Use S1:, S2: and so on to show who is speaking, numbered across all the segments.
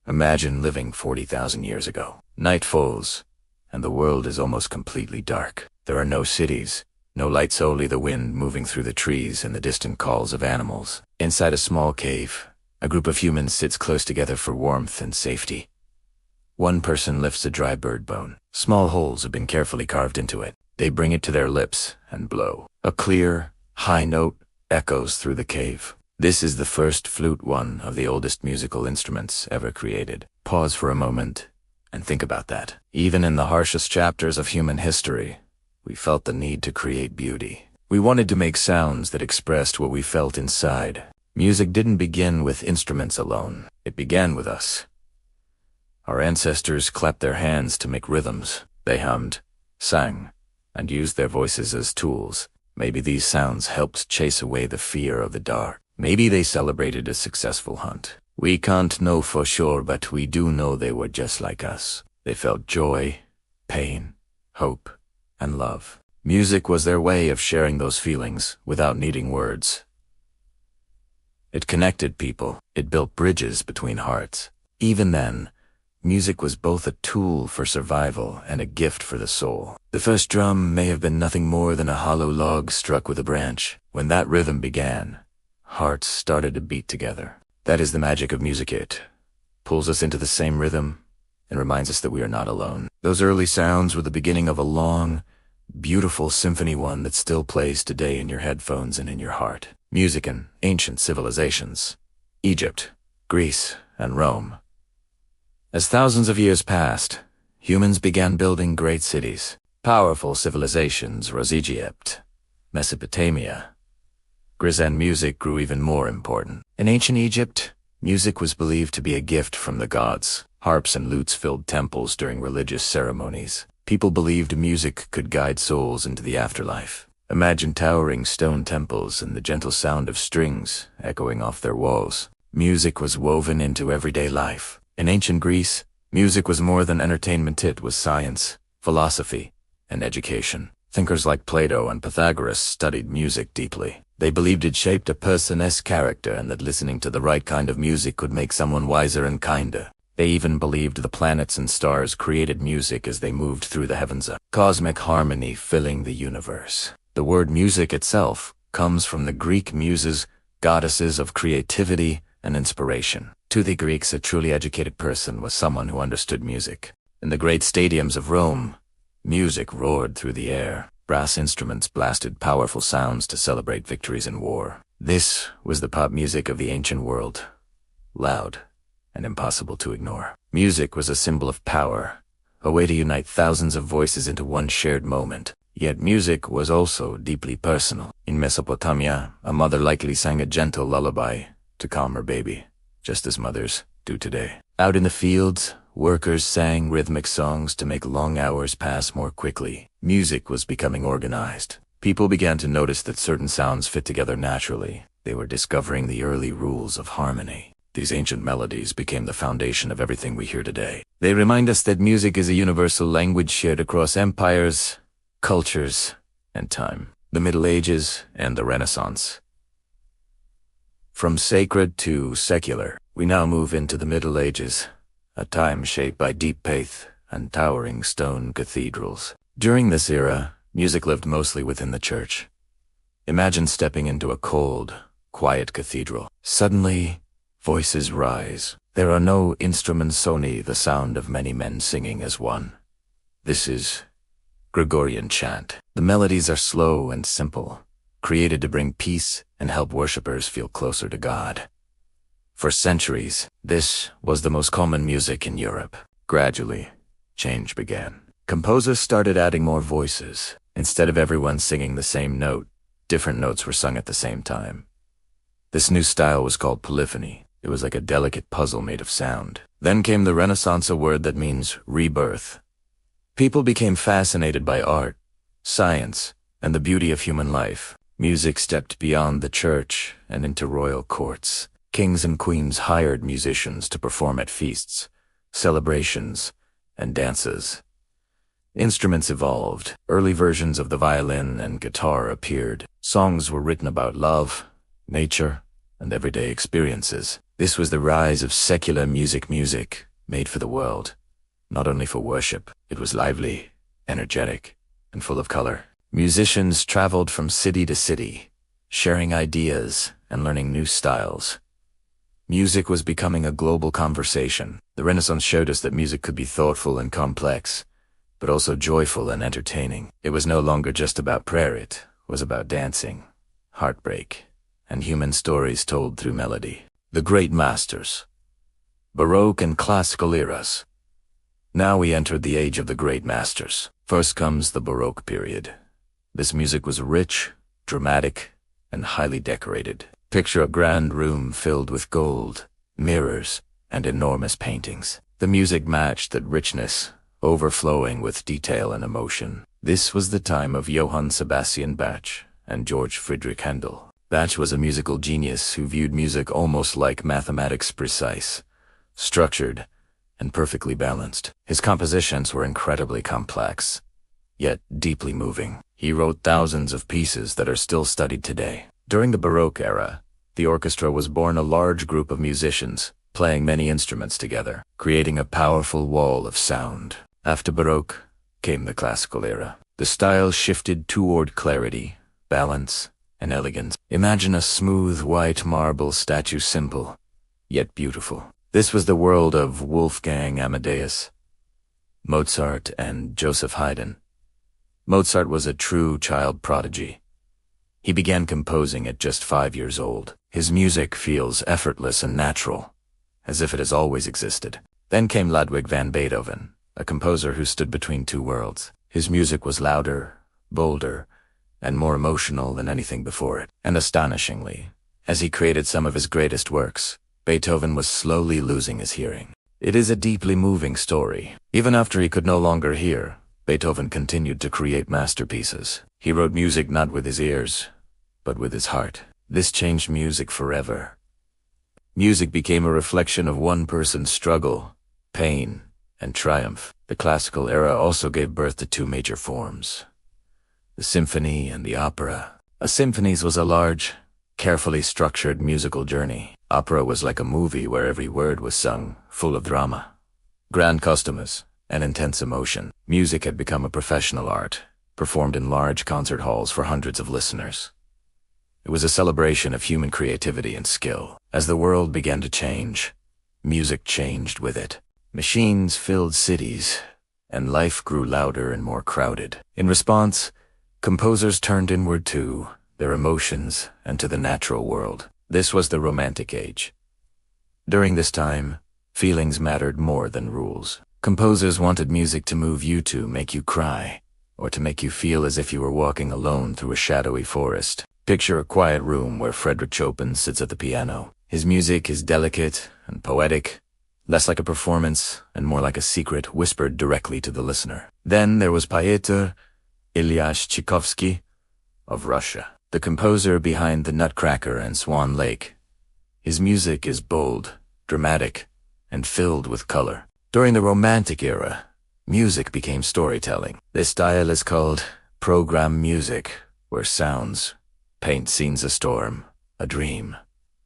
S1: Imagine living 40,000 years ago. Night falls, and the world is almost completely dark. There are no cities, no lights, only the wind moving through the trees and the distant calls of animals. Inside a small cave, a group of humans sits close together for warmth and safety. One person lifts a dry bird bone. Small holes have been carefully carved into it. They bring it to their lips and blow. A clear, high note echoes through the cave. This is the first flute, one of the oldest musical instruments ever created. Pause for a moment and think about that. Even in the harshest chapters of human history, we felt the need to create beauty. We wanted to make sounds that expressed what we felt inside. Music didn't begin with instruments alone. It began with us. Our ancestors clapped their hands to make rhythms. They hummed, sang, and used their voices as tools. Maybe these sounds helped chase away the fear of the dark. Maybe they celebrated a successful hunt. We can't know for sure, but we do know they were just like us. They felt joy, pain, hope, and love. Music was their way of sharing those feelings without needing words. It connected people. It built bridges between hearts. Even then, music was both a tool for survival and a gift for the soul. The first drum may have been nothing more than a hollow log struck with a branch. When that rhythm began, hearts started to beat together. That is the magic of music. It pulls us into the same rhythm and reminds us that we are not alone. Those early sounds were the beginning of a long, beautiful symphony, one that still plays today in your headphones and in your heart. Music in ancient civilizations, Egypt, Greece, and Rome. As thousands of years passed, humans began building great cities. Powerful civilizations rose. Egypt, Mesopotamia, Greece, and music grew even more important. In ancient Egypt, music was believed to be a gift from the gods. Harps and lutes filled temples during religious ceremonies. People believed music could guide souls into the afterlife. Imagine towering stone temples and the gentle sound of strings echoing off their walls. Music was woven into everyday life. In ancient Greece, music was more than entertainment. It was science, philosophy, and education. Thinkers like Plato and Pythagoras studied music deeply. They believed it shaped a person's character and that listening to the right kind of music could make someone wiser and kinder. They even believed the planets and stars created music as they moved through the heavens, a cosmic harmony filling the universe. The word music itself comes from the Greek muses, goddesses of creativity and inspiration. To the Greeks, a truly educated person was someone who understood music. In the great stadiums of Rome, music roared through the air. Brass instruments blasted powerful sounds to celebrate victories in war. This was the pop music of the ancient world. Loud and impossible to ignore. Music was a symbol of power, a way to unite thousands of voices into one shared moment. Yet music was also deeply personal. In Mesopotamia, a mother likely sang a gentle lullaby to calm her baby, just as mothers do today. Out in the fields, workers sang rhythmic songs to make long hours pass more quickly. Music was becoming organized. People began to notice that certain sounds fit together naturally. They were discovering the early rules of harmony. These ancient melodies became the foundation of everything we hear today. They remind us that music is a universal language shared across empires, cultures, and time. The Middle Ages and the Renaissance. From sacred to secular, we now move into the Middle Ages, a time shaped by deep faith and towering stone cathedrals. During this era, music lived mostly within the church. Imagine stepping into a cold, quiet cathedral. Suddenly, voices rise. There are no instruments, only the sound of many men singing as one. This is Gregorian chant. The melodies are slow and simple, created to bring peace and help worshippers feel closer to God. For centuries, this was the most common music in Europe. Gradually, change began. Composers started adding more voices. Instead of everyone singing the same note, different notes were sung at the same time. This new style was called polyphony. It was like a delicate puzzle made of sound. Then came the Renaissance, a word that means rebirth. People became fascinated by art, science, and the beauty of human life. Music stepped beyond the church and into royal courts. Kings and queens hired musicians to perform at feasts, celebrations, and dances. Instruments evolved. Early versions of the violin and guitar appeared. Songs were written about love, nature, and everyday experiences. This was the rise of secular music made for the world. Not only for worship, it was lively, energetic, and full of color. Musicians traveled from city to city, sharing ideas and learning new styles. Music was becoming a global conversation. The Renaissance showed us that music could be thoughtful and complex, but also joyful and entertaining. It was no longer just about prayer, it was about dancing, heartbreak, and human stories told through melody. The great masters. Baroque and classical eras. Now we entered the age of the great masters. First comes the Baroque period. This music was rich, dramatic, and highly decorated. Picture a grand room filled with gold, mirrors, and enormous paintings. The music matched that richness, overflowing with detail and emotion. This was the time of Johann Sebastian Bach and George Friedrich Handel. Bach was a musical genius who viewed music almost like mathematics, precise, structured, and perfectly balanced. His compositions were incredibly complex, yet deeply moving. He wrote thousands of pieces that are still studied today. During the Baroque era, the orchestra was born, a large group of musicians playing many instruments together, creating a powerful wall of sound. After Baroque came the classical era. The style shifted toward clarity, balance, and elegance. Imagine a smooth white marble statue, simple, yet beautiful. This was the world of Wolfgang Amadeus, Mozart, and Joseph Haydn. Mozart was a true child prodigy. He began composing at just 5 years old. His music feels effortless and natural, as if it has always existed. Then came Ludwig van Beethoven, a composer who stood between two worlds. His music was louder, bolder, and more emotional than anything before it. And astonishingly, as he created some of his greatest works, Beethoven was slowly losing his hearing. It is a deeply moving story. Even after he could no longer hear, Beethoven continued to create masterpieces. He wrote music not with his ears, but with his heart. This changed music forever. Music became a reflection of one person's struggle, pain, and triumph. The classical era also gave birth to two major forms: the symphony and the opera. A symphony was a large, carefully structured musical journey. Opera was like a movie where every word was sung, full of drama, grand costumes, and intense emotion. Music had become a professional art, performed in large concert halls for hundreds of listeners. It was a celebration of human creativity and skill. As the world began to change, music changed with it. Machines filled cities, and life grew louder and more crowded. In response, composers turned inward to their emotions and to the natural world. This was the Romantic Age. During this time, feelings mattered more than rules. Composers wanted music to move you, to make you cry, or to make you feel as if you were walking alone through a shadowy forest. Picture a quiet room where Frédéric Chopin sits at the piano. His music is delicate and poetic, less like a performance and more like a secret whispered directly to the listener. Then there was Pyotr Ilyich Tchaikovsky of Russia, the composer behind The Nutcracker and Swan Lake. His music is bold, dramatic, and filled with color. During the Romantic era, music became storytelling. This style is called program music, where sounds paint scenes, a storm, a dream,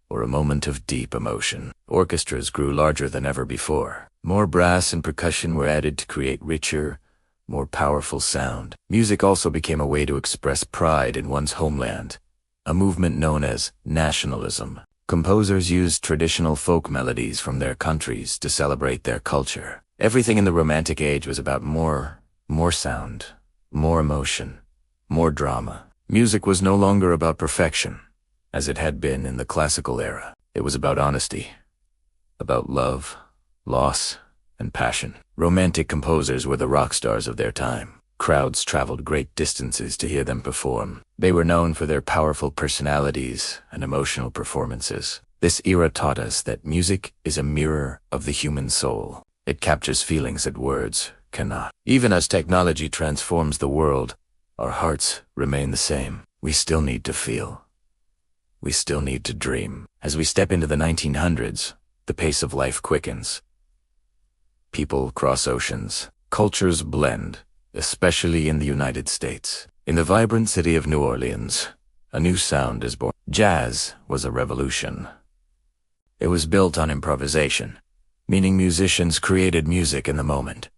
S1: or a moment of deep emotion. Orchestras grew larger than ever before. More brass and percussion were added to create richer, more powerful sound. Music also became a way to express pride in one's homeland, a movement known as nationalism. Composers used traditional folk melodies from their countries to celebrate their culture. Everything in the Romantic Age was about more sound, more emotion, more drama. Music was no longer about perfection, as it had been in the classical era. It was about honesty, about love, loss, and passion. Romantic composers were the rock stars of their time. Crowds traveled great distances to hear them perform. They were known for their powerful personalities and emotional performances. This era taught us that music is a mirror of the human soul. It captures feelings that words cannot. Even as technology transforms the world, our hearts remain the same. We still need to feel. We still need to dream. As we step into the 1900s, the pace of life quickens. People cross oceans. Cultures blend, especially in the United States. In the vibrant city of New Orleans, a new sound is born. Jazz was a revolution. It was built on improvisation, meaning musicians created music in the moment.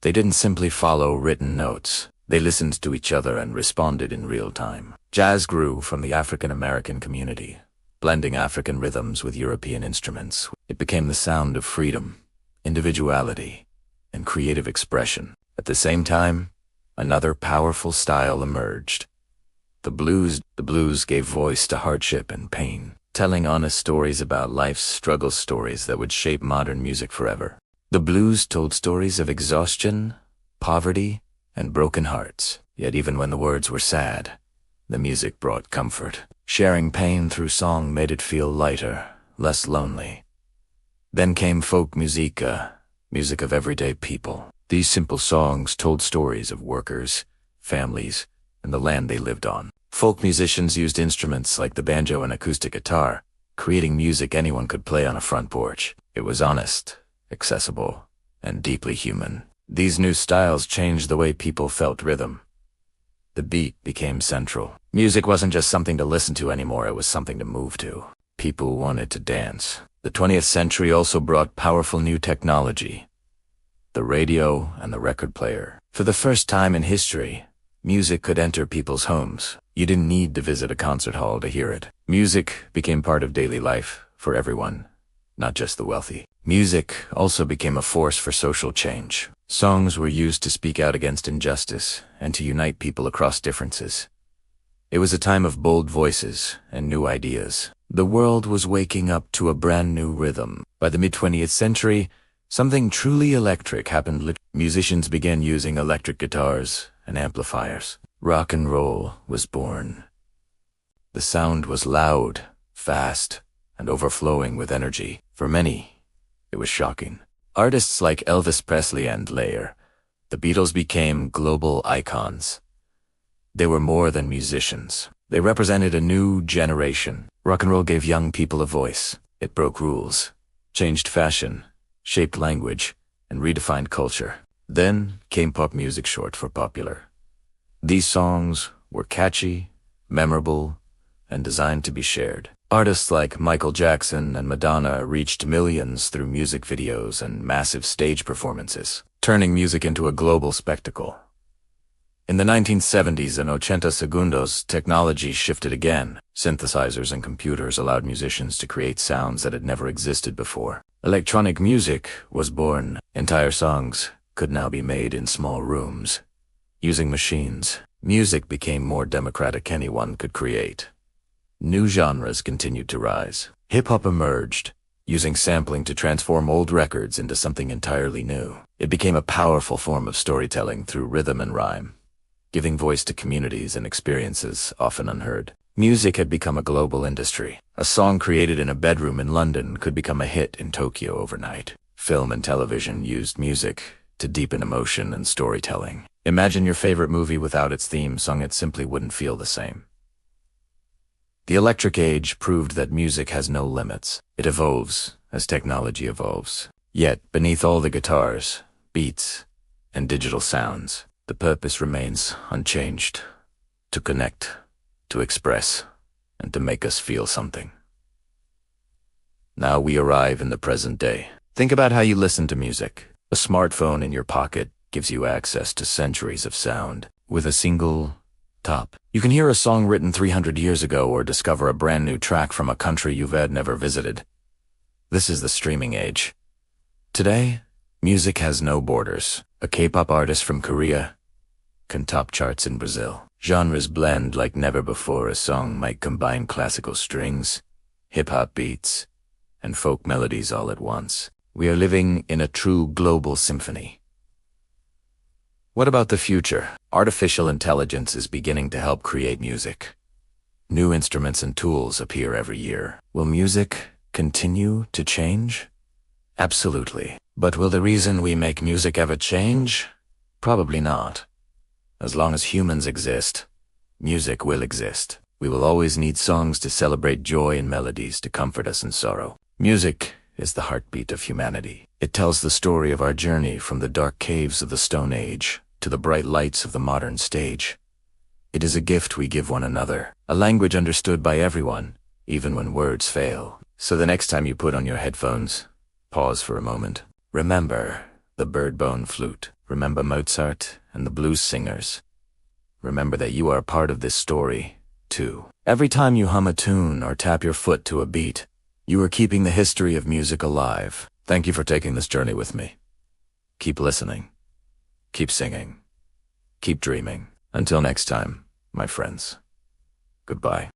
S1: They didn't simply follow written notes. They listened to each other and responded in real time. Jazz grew from the African American community, blending African rhythms with European instruments. It became the sound of freedom, individuality, and creative expression. At the same time, another powerful style emerged. The blues. The blues gave voice to hardship and pain, telling honest stories about life's struggle, stories that would shape modern music forever. The blues told stories of exhaustion, poverty, and broken hearts. Yet even when the words were sad, the music brought comfort. Sharing pain through song made it feel lighter, less lonely. Then came folk music, music of everyday people. These simple songs told stories of workers, families, and the land they lived on. Folk musicians used instruments like the banjo and acoustic guitar, creating music anyone could play on a front porch. It was honest, accessible, and deeply human. These new styles changed the way people felt rhythm. The beat became central. Music wasn't just something to listen to anymore, it was something to move to. People wanted to dance. The 20th century also brought powerful new technology, the radio and the record player. For the first time in history, music could enter people's homes. You didn't need to visit a concert hall to hear it. Music became part of daily life for everyone, not just the wealthy. Music also became a force for social change. Songs were used to speak out against injustice and to unite people across differences. It was a time of bold voices and new ideas. The world was waking up to a brand new rhythm. By the mid-20th century, something truly electric happened. Musicians began using electric guitars and amplifiers. Rock and roll was born. The sound was loud, fast, and overflowing with energy. For many, it was shocking. Artists like Elvis Presley and the Beatles became global icons. They were more than musicians. They represented a new generation. Rock and roll gave young people a voice. It broke rules, changed fashion, shaped language, and redefined culture. Then came pop music, short for popular. These songs were catchy, memorable, and designed to be shared. Artists like Michael Jackson and Madonna reached millions through music videos and massive stage performances, turning music into a global spectacle. In the 1970s and 80 segundos, technology shifted again. Synthesizers and computers allowed musicians to create sounds that had never existed before. Electronic music was born. Entire songs could now be made in small rooms. Using machines, music became more democratic. Anyone could create. New genres continued to rise. Hip-hop emerged, using sampling to transform old records into something entirely new. It became a powerful form of storytelling through rhythm and rhyme, giving voice to communities and experiences often unheard. Music had become a global industry. A song created in a bedroom in London could become a hit in Tokyo overnight. Film and television used music to deepen emotion and storytelling. Imagine your favorite movie without its theme song, it simply wouldn't feel the same. The electric age proved that music has no limits. It evolves as technology evolves. Yet, beneath all the guitars, beats, and digital sounds, the purpose remains unchanged: to connect, to express, and to make us feel something. Now we arrive in the present day. Think about how you listen to music. A smartphone in your pocket gives you access to centuries of sound. With a single tap, you can hear a song written 300 years ago or discover a brand new track from a country you've never visited. This is the streaming age. Today, music has no borders. A K-pop artist from Korea can top charts in Brazil. Genres blend like never before. A song might combine classical strings, hip-hop beats, and folk melodies all at once. We are living in a true global symphony. What about the future? Artificial intelligence is beginning to help create music. New instruments and tools appear every year. Will music continue to change? Absolutely. But will the reason we make music ever change? Probably not. As long as humans exist, music will exist. We will always need songs to celebrate joy and melodies to comfort us in sorrow. Music is the heartbeat of humanity. It tells the story of our journey from the dark caves of the Stone Age to the bright lights of the modern stage. It is a gift we give one another, a language understood by everyone, even when words fail. So the next time you put on your headphones, pause for a moment. Remember the bird-bone flute. Remember Mozart and the blues singers. Remember that you are part of this story, too. Every time you hum a tune or tap your foot to a beat, you are keeping the history of music alive. Thank you for taking this journey with me. Keep listening. Keep singing. Keep dreaming. Until next time, my friends. Goodbye.